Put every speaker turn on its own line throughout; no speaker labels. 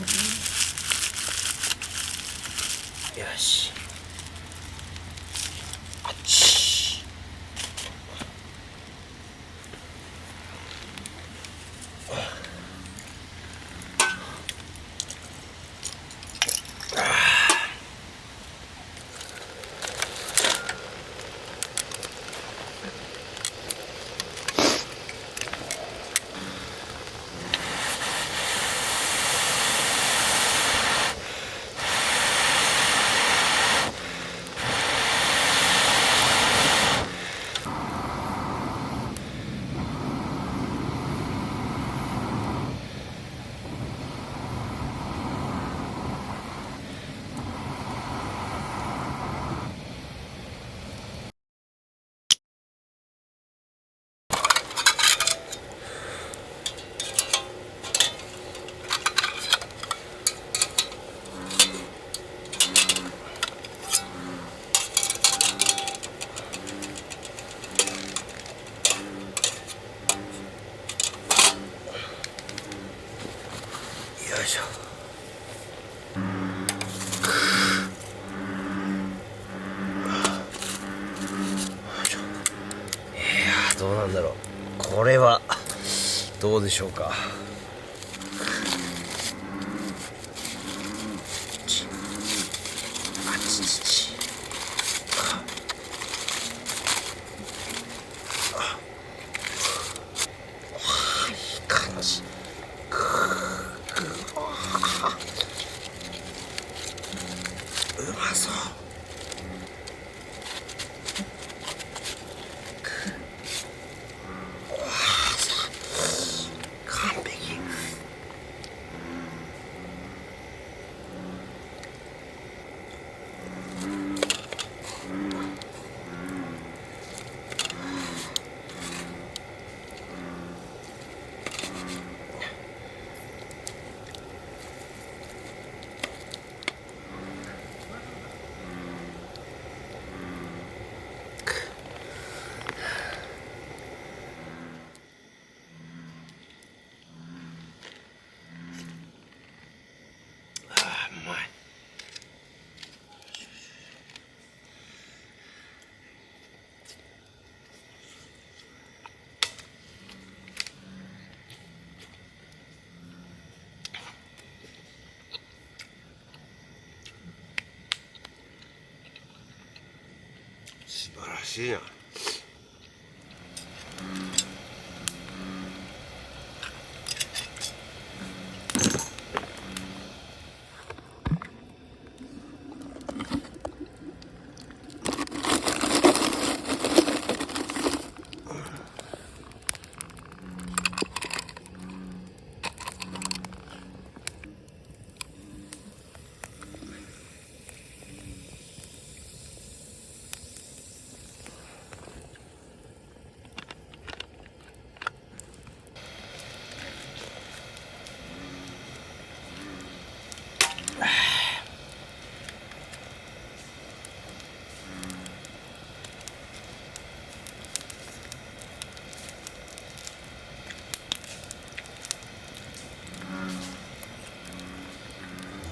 よし。あっち。よいしょ。どうなんだろう。これはどうでしょうか。いい感じ。うまそう。完璧。うまい。素晴らしいな。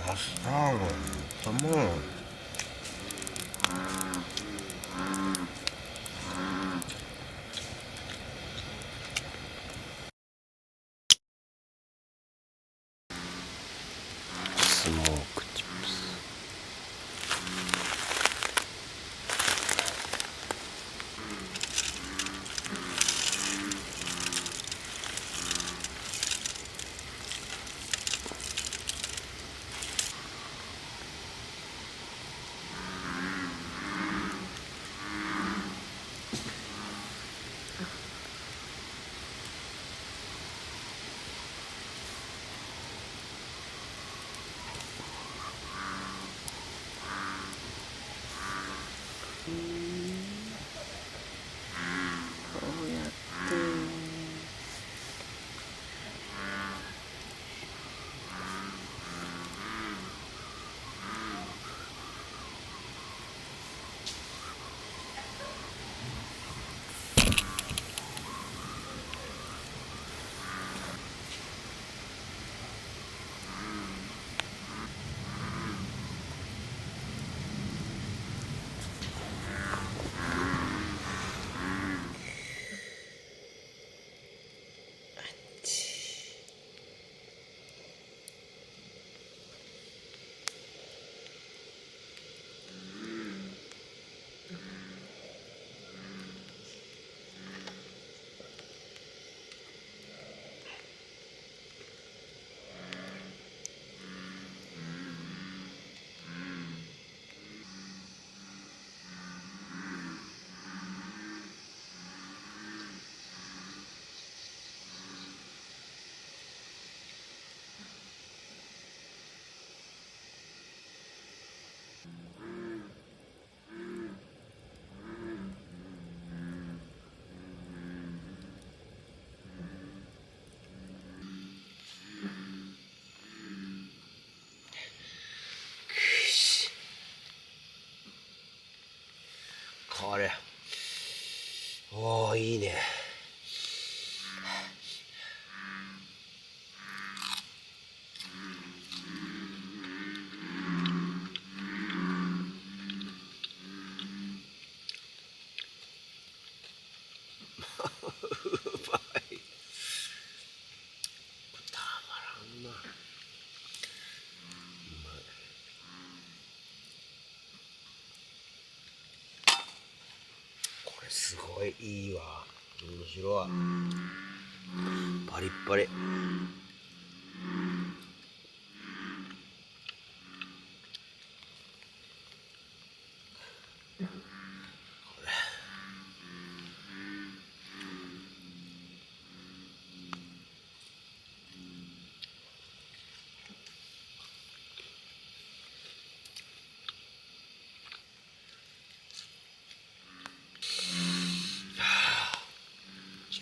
マスタードともスモークチップス。これいいわ。面白い。パリッパリ。めっ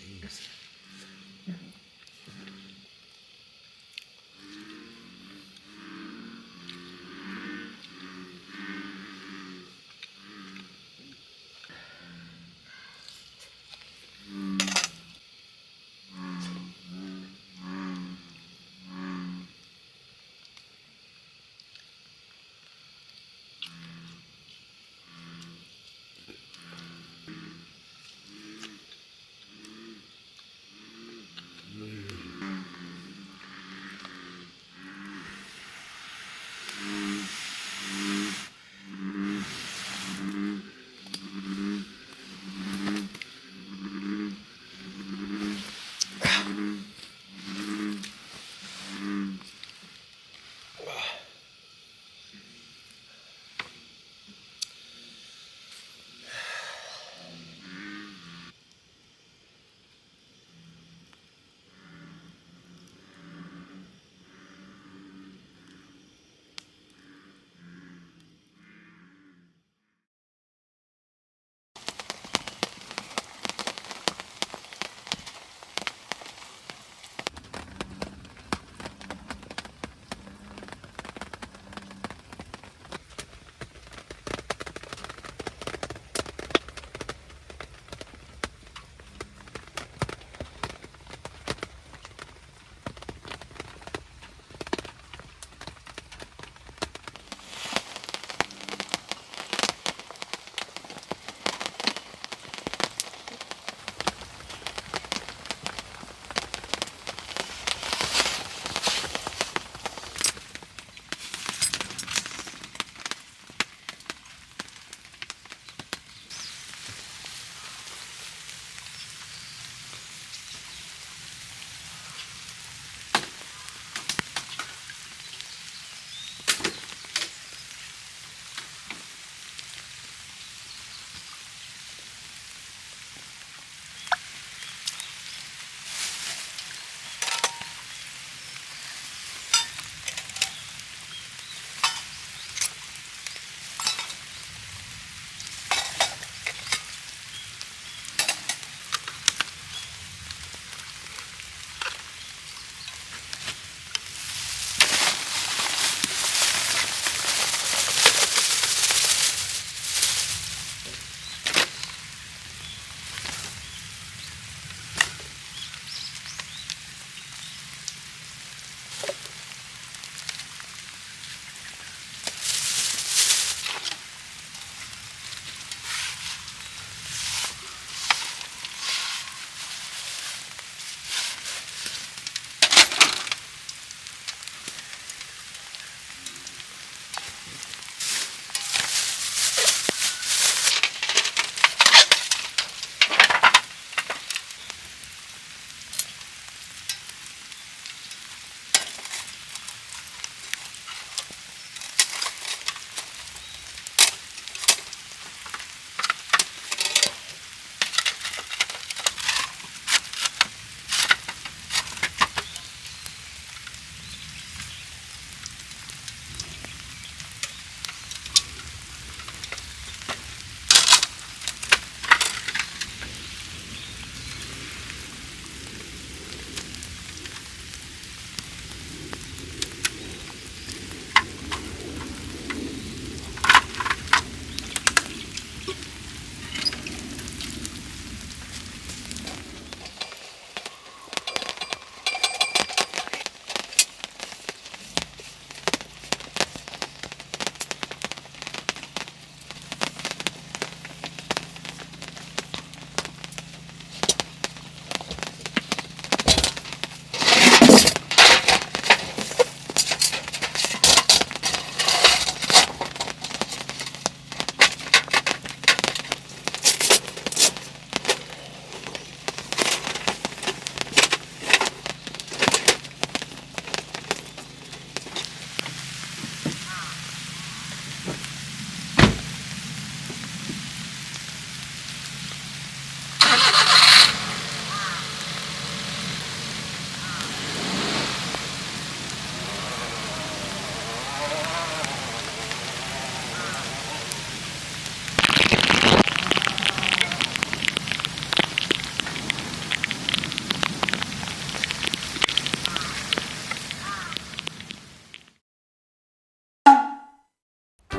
ちゃいいですね。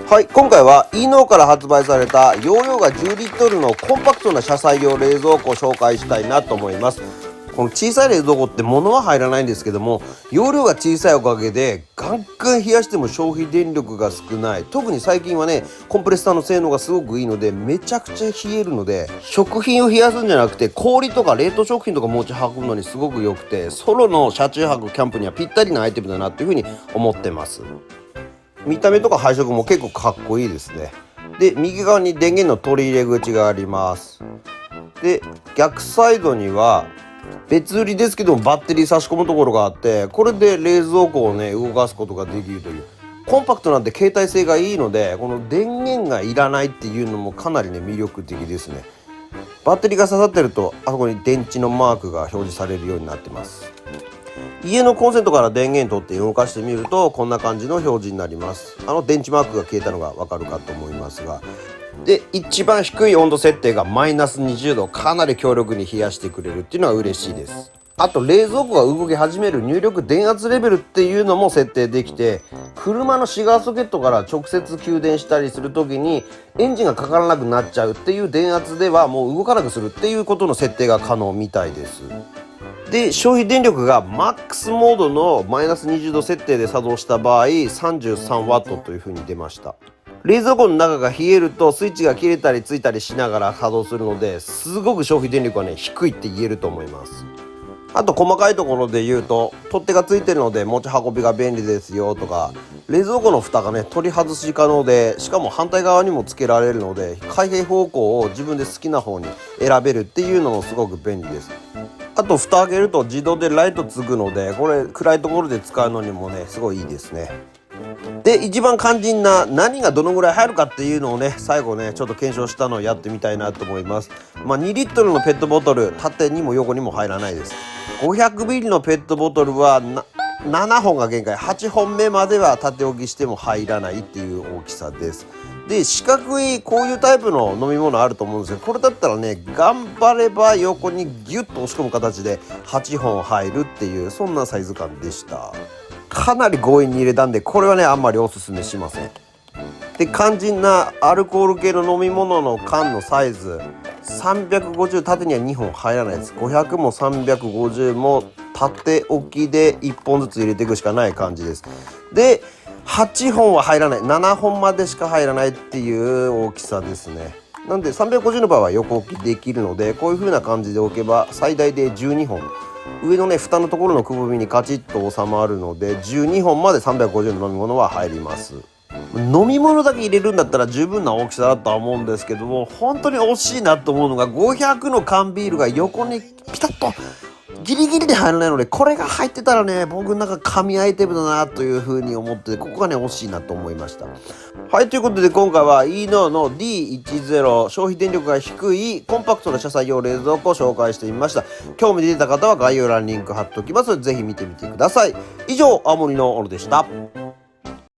はい、今回はイーノーから発売された容量が10リットルのコンパクトな車載用冷蔵庫を紹介したいなと思います。この小さい冷蔵庫って物は入らないんですけども、容量が小さいおかげでガンガン冷やしても消費電力が少ない。特に最近はね、コンプレッサーの性能がすごくいいのでめちゃくちゃ冷えるので、食品を冷やすんじゃなくて氷とか冷凍食品とか持ち運ぶのにすごく良くて、ソロの車中泊キャンプにはぴったりなアイテムだなっていうふうに思ってます。見た目とか配色も結構かっこいいですね。で、右側に電源の取り入れ口があります。で、逆サイドには別売りですけどもバッテリー差し込むところがあって、これで冷蔵庫をね動かすことができるという、コンパクトなんで携帯性がいいので、この電源がいらないっていうのもかなりね魅力的ですね。バッテリーが刺さってるとあそこに電池のマークが表示されるようになってます。家のコンセントから電源取って動かしてみるとこんな感じの表示になります。電池マークが消えたのがわかるかと思いますが、で一番低い温度設定がマイナス20度、かなり強力に冷やしてくれるっていうのは嬉しいです。あと冷蔵庫が動き始める入力電圧レベルっていうのも設定できて、車のシガーソケットから直接給電したりする時にエンジンがかからなくなっちゃうっていう電圧ではもう動かなくするっていうことの設定が可能みたいです。で、消費電力がマックスモードのマイナス20度設定で作動した場合 33W という風に出ました。冷蔵庫の中が冷えるとスイッチが切れたりついたりしながら作動するので、すごく消費電力はね低いって言えると思います。あと細かいところで言うと、取っ手がついてるので持ち運びが便利ですよとか、冷蔵庫の蓋がね取り外し可能で、しかも反対側にもつけられるので開閉方向を自分で好きな方に選べるっていうのもすごく便利です。あと蓋開けると自動でライトつくので、これ暗いところで使うのにもねすごいいいですね。で、一番肝心な何がどのぐらい入るかっていうのをね最後ねちょっと検証したのをやってみたいなと思います。2リットルのペットボトル、縦にも横にも入らないです。500ミリのペットボトルは7本が限界、8本目までは縦置きしても入らないっていう大きさです。で、四角いこういうタイプの飲み物あると思うんですけど、これだったらね頑張れば横にギュッと押し込む形で8本入るっていう、そんなサイズ感でした。かなり強引に入れたんで、これはねあんまりおすすめしません。で、肝心なアルコール系の飲み物の缶のサイズ350、縦には2本入らないです。500も350も縦置きで1本ずつ入れていくしかない感じです。で、8本は入らない、7本までしか入らないっていう大きさですね。なんで350の場合は横置きできるので、こういう風な感じで置けば最大で12本、上のね蓋のところのくぼみにカチッと収まるので12本まで350の飲み物は入ります。飲み物だけ入れるんだったら十分な大きさだとは思うんですけども、本当に惜しいなと思うのが500の缶ビールが横にピタッとギリギリで入らないので、これが入ってたらね僕の中神アイテムだなという風に思って、ここがね惜しいなと思いました。はい、ということで今回はイーノーの D10 消費電力が低いコンパクトな車載用冷蔵庫を紹介してみました。興味出た方は概要欄にリンク貼っておきますのでぜひ見てみてください。以上、青森の小野でした。